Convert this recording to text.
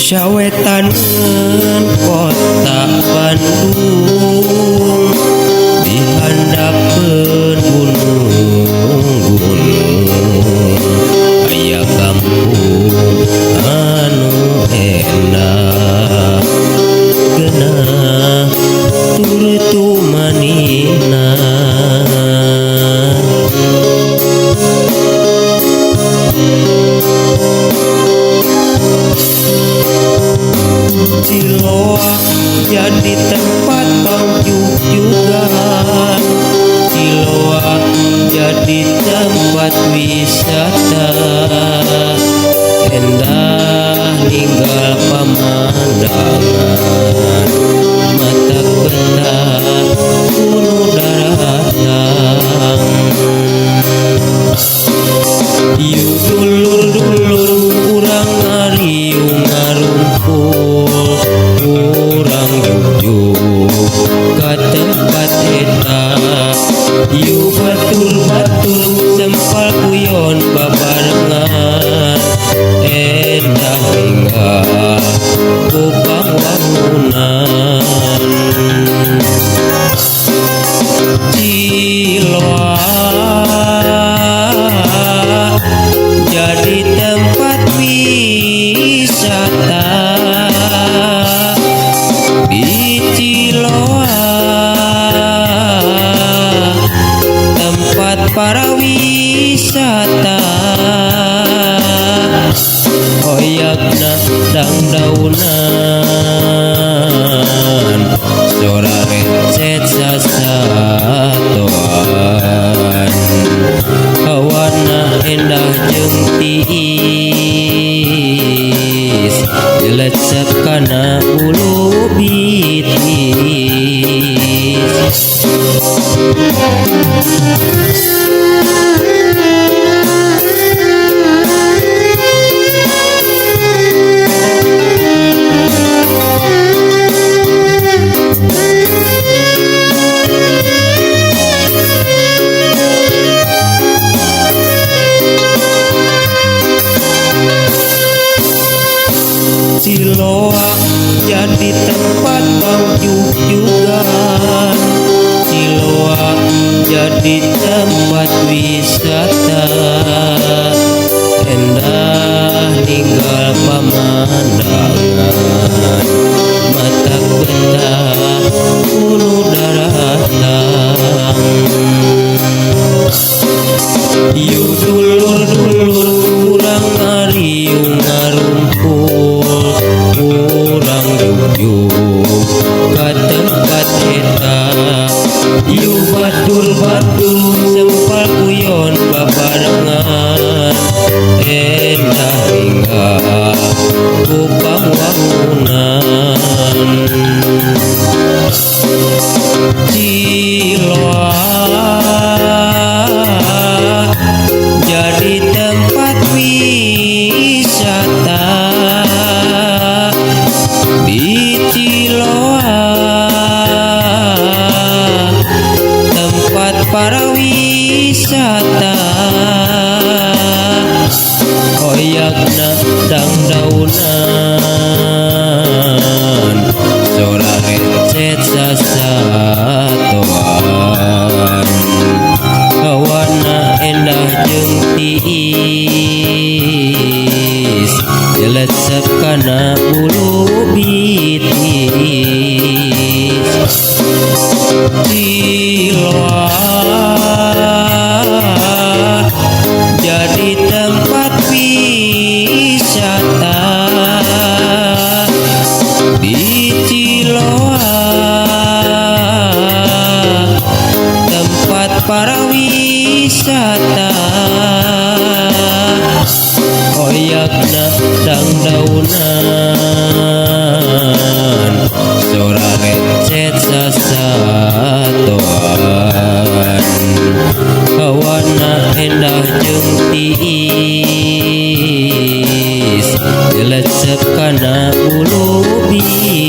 Sawetaneun kota Bandung dihandapkeun gunung-gunung aya kampung anu endah geunah tur tumanina Ciloa jadi tempat pangjujugan, Ciloa jadi tempat wisata, endah ninggal pemandangan, mata betah gunung daratan. Yuk dulur-dulur urang ngariung ngarumpul, urang jujuk ka tempat eta. Yuk batur-batur sempal kuyon babarengan, endah hingga kupang wangunan. Ciloa jadi tempat wisata, di Ciloa tempat para wisata, hoyakna dangdaunan sora recet sasatoan, hawana endah jeung tiis jelecep kana ulu bitis. Ciloa jadi tempat pangjujugan, Ciloa jadi tempat wisata, endah ninggal pemandangan, mata betah gunung daratan. Yuk dulur-dulur urang ngariung ngarumpul, urang jujuk ka tempat eta. Yuk batur-batur sempal kuyon babarengan, endah hingga kupang wangunan. Ciloa jadi tempat wisata, di Ciloa tempat para wisata, hoyakna dangdaunan sora recet sasatoan, hawana endah jeung tiis jelecep kana ulu bitis. Ciloa jadi tempat wisata, di Ciloa tempat para wisata, hoyakna dangdaunan sora recet sasatoan, hawana endah jeung tiis jelecep kana ulu bitis.